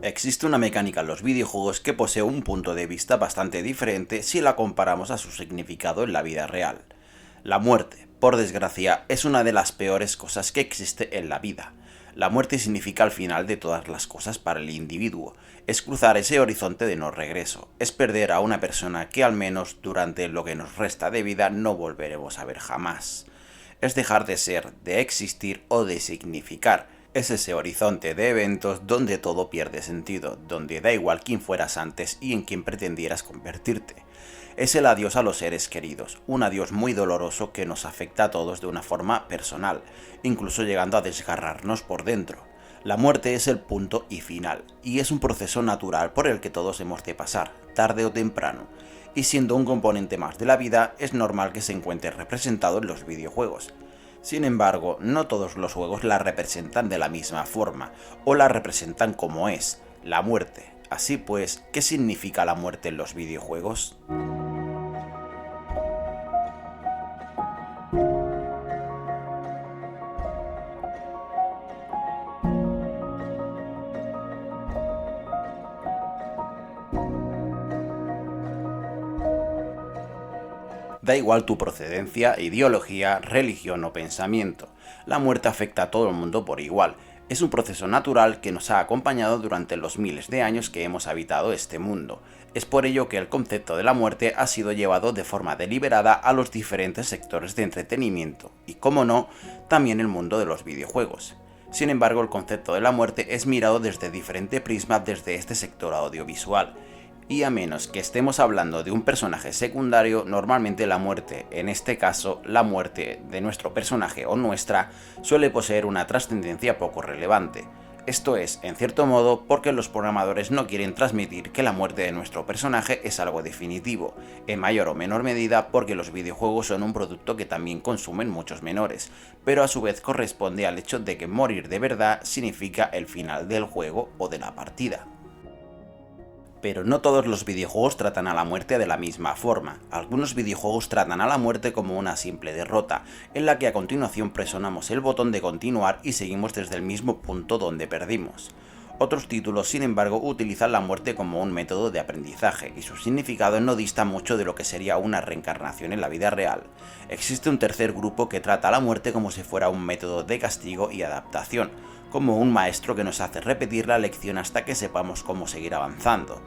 Existe una mecánica en los videojuegos que posee un punto de vista bastante diferente si la comparamos a su significado en la vida real. La muerte, por desgracia, es una de las peores cosas que existe en la vida. La muerte significa el final de todas las cosas para el individuo, es cruzar ese horizonte de no regreso, es perder a una persona que al menos durante lo que nos resta de vida no volveremos a ver jamás. Es dejar de ser, de existir o de significar. Es ese horizonte de eventos donde todo pierde sentido, donde da igual quién fueras antes y en quién pretendieras convertirte. Es el adiós a los seres queridos, un adiós muy doloroso que nos afecta a todos de una forma personal, incluso llegando a desgarrarnos por dentro. La muerte es el punto y final, y es un proceso natural por el que todos hemos de pasar, tarde o temprano. Y siendo un componente más de la vida, es normal que se encuentre representado en los videojuegos. Sin embargo, no todos los juegos la representan de la misma forma, o la representan como es, la muerte. Así pues, ¿qué significa la muerte en los videojuegos? Da igual tu procedencia, ideología, religión o pensamiento. La muerte afecta a todo el mundo por igual. Es un proceso natural que nos ha acompañado durante los miles de años que hemos habitado este mundo. Es por ello que el concepto de la muerte ha sido llevado de forma deliberada a los diferentes sectores de entretenimiento y, como no, también el mundo de los videojuegos. Sin embargo, el concepto de la muerte es mirado desde diferente prisma desde este sector audiovisual. Y a menos que estemos hablando de un personaje secundario, normalmente la muerte, en este caso la muerte de nuestro personaje o nuestra, suele poseer una trascendencia poco relevante. Esto es, en cierto modo, porque los programadores no quieren transmitir que la muerte de nuestro personaje es algo definitivo, en mayor o menor medida porque los videojuegos son un producto que también consumen muchos menores, pero a su vez corresponde al hecho de que morir de verdad significa el final del juego o de la partida. Pero no todos los videojuegos tratan a la muerte de la misma forma. Algunos videojuegos tratan a la muerte como una simple derrota, en la que a continuación presionamos el botón de continuar y seguimos desde el mismo punto donde perdimos. Otros títulos, sin embargo, utilizan la muerte como un método de aprendizaje, y su significado no dista mucho de lo que sería una reencarnación en la vida real. Existe un tercer grupo que trata a la muerte como si fuera un método de castigo y adaptación, como un maestro que nos hace repetir la lección hasta que sepamos cómo seguir avanzando.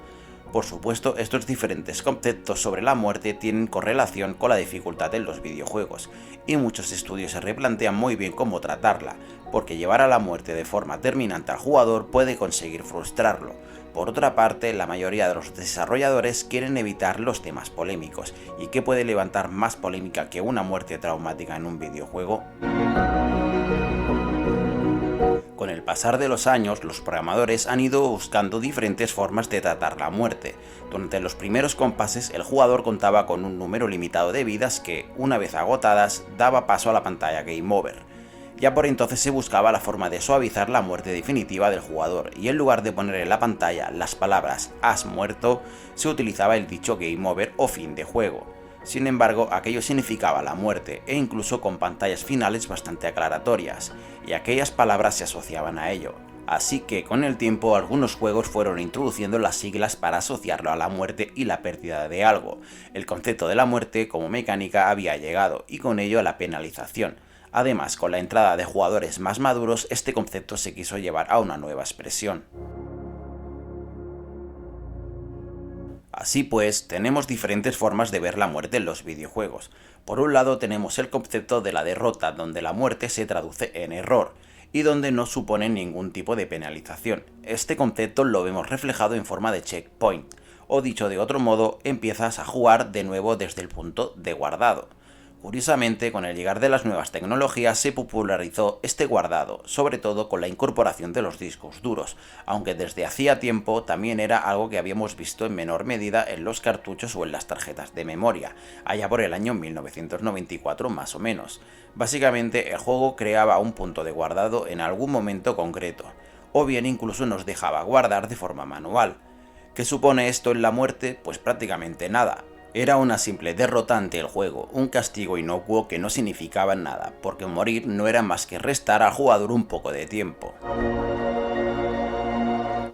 Por supuesto, estos diferentes conceptos sobre la muerte tienen correlación con la dificultad en los videojuegos, y muchos estudios se replantean muy bien cómo tratarla, porque llevar a la muerte de forma terminante al jugador puede conseguir frustrarlo. Por otra parte, la mayoría de los desarrolladores quieren evitar los temas polémicos, y ¿qué puede levantar más polémica que una muerte traumática en un videojuego? Con el pasar de los años, los programadores han ido buscando diferentes formas de tratar la muerte. Durante los primeros compases, el jugador contaba con un número limitado de vidas que, una vez agotadas, daba paso a la pantalla Game Over. Ya por entonces se buscaba la forma de suavizar la muerte definitiva del jugador, y en lugar de poner en la pantalla las palabras "has muerto", se utilizaba el dicho Game Over o fin de juego. Sin embargo, aquello significaba la muerte, e incluso con pantallas finales bastante aclaratorias, y aquellas palabras se asociaban a ello. Así que con el tiempo algunos juegos fueron introduciendo las siglas para asociarlo a la muerte y la pérdida de algo. El concepto de la muerte como mecánica había llegado, y con ello a la penalización. Además, con la entrada de jugadores más maduros, este concepto se quiso llevar a una nueva expresión. Así pues, tenemos diferentes formas de ver la muerte en los videojuegos. Por un lado tenemos el concepto de la derrota, donde la muerte se traduce en error, y donde no supone ningún tipo de penalización. Este concepto lo vemos reflejado en forma de checkpoint, o dicho de otro modo, empiezas a jugar de nuevo desde el punto de guardado. Curiosamente, con el llegar de las nuevas tecnologías se popularizó este guardado, sobre todo con la incorporación de los discos duros, aunque desde hacía tiempo también era algo que habíamos visto en menor medida en los cartuchos o en las tarjetas de memoria, allá por el año 1994 más o menos. Básicamente, el juego creaba un punto de guardado en algún momento concreto, o bien incluso nos dejaba guardar de forma manual. ¿Qué supone esto en la muerte? Pues prácticamente nada. Era una simple derrota ante el juego, un castigo inocuo que no significaba nada, porque morir no era más que restar al jugador un poco de tiempo.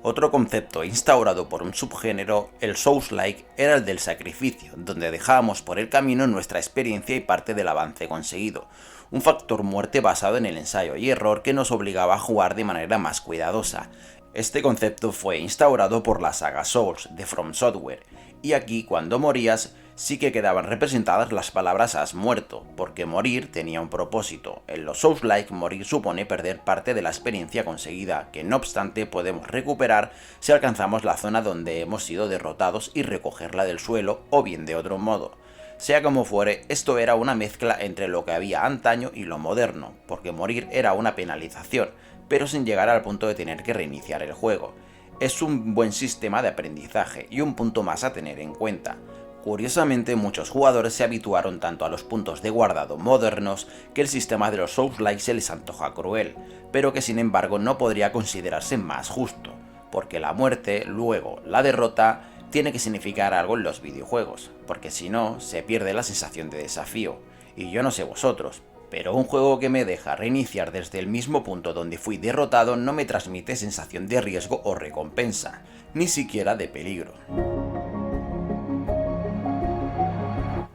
Otro concepto instaurado por un subgénero, el Souls-like, era el del sacrificio, donde dejábamos por el camino nuestra experiencia y parte del avance conseguido. Un factor muerte basado en el ensayo y error que nos obligaba a jugar de manera más cuidadosa. Este concepto fue instaurado por la saga Souls de From Software, y aquí cuando morías sí que quedaban representadas las palabras has muerto, porque morir tenía un propósito. En los Souls-like morir supone perder parte de la experiencia conseguida, que no obstante podemos recuperar si alcanzamos la zona donde hemos sido derrotados y recogerla del suelo, o bien de otro modo. Sea como fuere, esto era una mezcla entre lo que había antaño y lo moderno, porque morir era una penalización, pero sin llegar al punto de tener que reiniciar el juego. Es un buen sistema de aprendizaje y un punto más a tener en cuenta. Curiosamente, muchos jugadores se habituaron tanto a los puntos de guardado modernos que el sistema de los Souls-like se les antoja cruel, pero que sin embargo no podría considerarse más justo, porque la muerte, luego la derrota, tiene que significar algo en los videojuegos, porque si no, se pierde la sensación de desafío. Y yo no sé vosotros, pero un juego que me deja reiniciar desde el mismo punto donde fui derrotado no me transmite sensación de riesgo o recompensa, ni siquiera de peligro.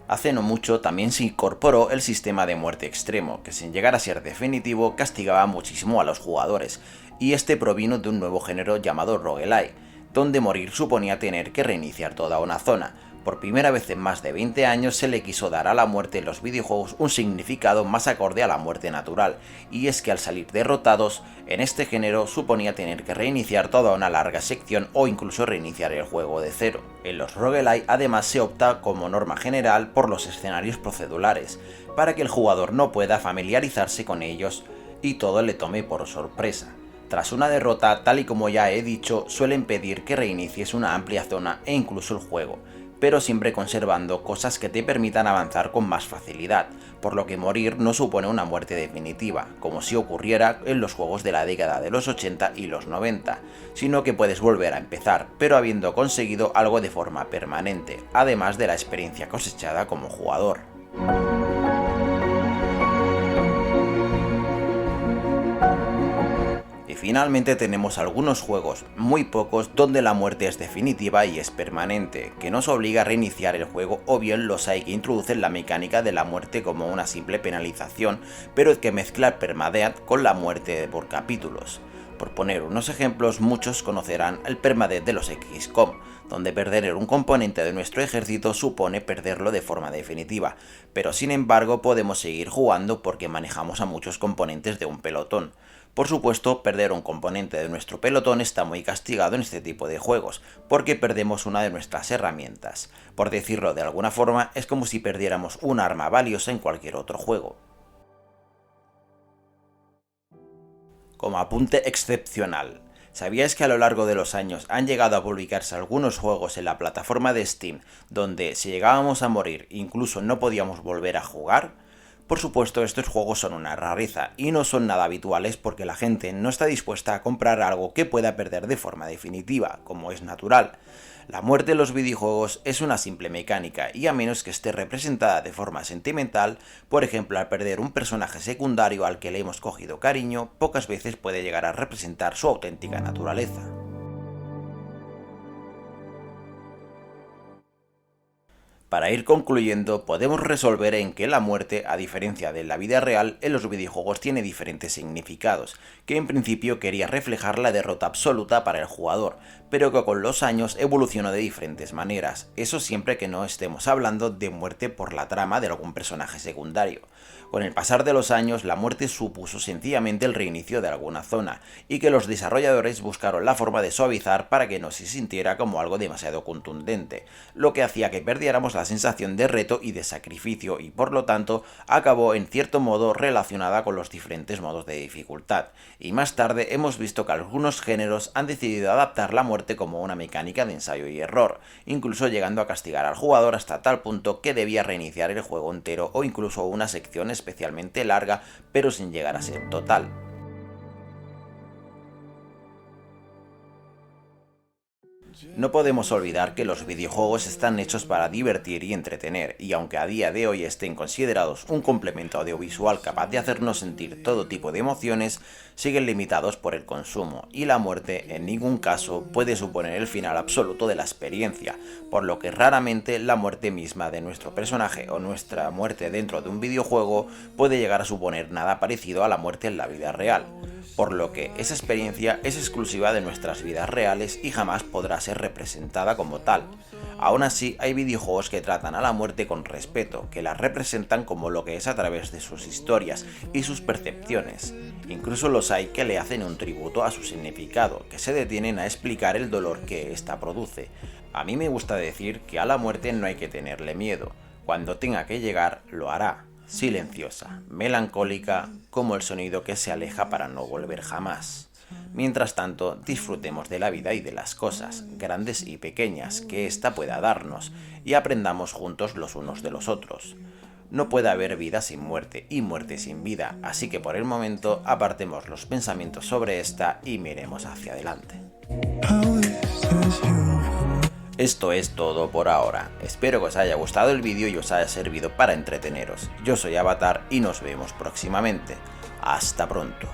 Hace no mucho también se incorporó el sistema de muerte extremo, que sin llegar a ser definitivo castigaba muchísimo a los jugadores, y este provino de un nuevo género llamado roguelike, donde morir suponía tener que reiniciar toda una zona. Por primera vez en más de 20 años se le quiso dar a la muerte en los videojuegos un significado más acorde a la muerte natural, y es que al salir derrotados, en este género suponía tener que reiniciar toda una larga sección o incluso reiniciar el juego de cero. En los roguelike además se opta como norma general por los escenarios procedurales, para que el jugador no pueda familiarizarse con ellos y todo le tome por sorpresa. Tras una derrota, tal y como ya he dicho, suelen pedir que reinicies una amplia zona e incluso el juego, pero siempre conservando cosas que te permitan avanzar con más facilidad, por lo que morir no supone una muerte definitiva, como si ocurriera en los juegos de la década de los 80 y los 90, sino que puedes volver a empezar, pero habiendo conseguido algo de forma permanente, además de la experiencia cosechada como jugador. Finalmente tenemos algunos juegos, muy pocos, donde la muerte es definitiva y es permanente, que nos obliga a reiniciar el juego, o bien los hay que introducen la mecánica de la muerte como una simple penalización, pero que mezcla el permadeath con la muerte por capítulos. Por poner unos ejemplos, muchos conocerán el permadeath de los XCOM, donde perder un componente de nuestro ejército supone perderlo de forma definitiva, pero sin embargo podemos seguir jugando porque manejamos a muchos componentes de un pelotón. Por supuesto, perder un componente de nuestro pelotón está muy castigado en este tipo de juegos, porque perdemos una de nuestras herramientas. Por decirlo de alguna forma, es como si perdiéramos un arma valiosa en cualquier otro juego. Como apunte excepcional, ¿sabíais que a lo largo de los años han llegado a publicarse algunos juegos en la plataforma de Steam donde si llegábamos a morir incluso no podíamos volver a jugar? Por supuesto, estos juegos son una rareza y no son nada habituales porque la gente no está dispuesta a comprar algo que pueda perder de forma definitiva, como es natural. La muerte en los videojuegos es una simple mecánica y a menos que esté representada de forma sentimental, por ejemplo al perder un personaje secundario al que le hemos cogido cariño, pocas veces puede llegar a representar su auténtica naturaleza. Para ir concluyendo, podemos resolver en que la muerte, a diferencia de la vida real, en los videojuegos tiene diferentes significados, que en principio quería reflejar la derrota absoluta para el jugador, pero que con los años evolucionó de diferentes maneras, eso siempre que no estemos hablando de muerte por la trama de algún personaje secundario. Con el pasar de los años, la muerte supuso sencillamente el reinicio de alguna zona, y que los desarrolladores buscaron la forma de suavizar para que no se sintiera como algo demasiado contundente, lo que hacía que perdiéramos la sensación de reto y de sacrificio, y por lo tanto acabó en cierto modo relacionada con los diferentes modos de dificultad. Y más tarde hemos visto que algunos géneros han decidido adaptar la muerte como una mecánica de ensayo y error, incluso llegando a castigar al jugador hasta tal punto que debía reiniciar el juego entero o incluso una sección especialmente larga, pero sin llegar a ser total. No podemos olvidar que los videojuegos están hechos para divertir y entretener, y aunque a día de hoy estén considerados un complemento audiovisual capaz de hacernos sentir todo tipo de emociones, siguen limitados por el consumo, y la muerte en ningún caso puede suponer el final absoluto de la experiencia, por lo que raramente la muerte misma de nuestro personaje o nuestra muerte dentro de un videojuego puede llegar a suponer nada parecido a la muerte en la vida real, por lo que esa experiencia es exclusiva de nuestras vidas reales y jamás podrá ser representada como tal. Aún así, hay videojuegos que tratan a la muerte con respeto, que la representan como lo que es a través de sus historias y sus percepciones. Incluso los hay que le hacen un tributo a su significado, que se detienen a explicar el dolor que ésta produce. A mí me gusta decir que a la muerte no hay que tenerle miedo. Cuando tenga que llegar, lo hará. Silenciosa, melancólica, como el sonido que se aleja para no volver jamás. Mientras tanto, disfrutemos de la vida y de las cosas, grandes y pequeñas, que ésta pueda darnos, y aprendamos juntos los unos de los otros. No puede haber vida sin muerte y muerte sin vida, así que por el momento apartemos los pensamientos sobre esta y miremos hacia adelante. Esto es todo por ahora, espero que os haya gustado el vídeo y os haya servido para entreteneros. Yo soy Avatar y nos vemos próximamente. Hasta pronto.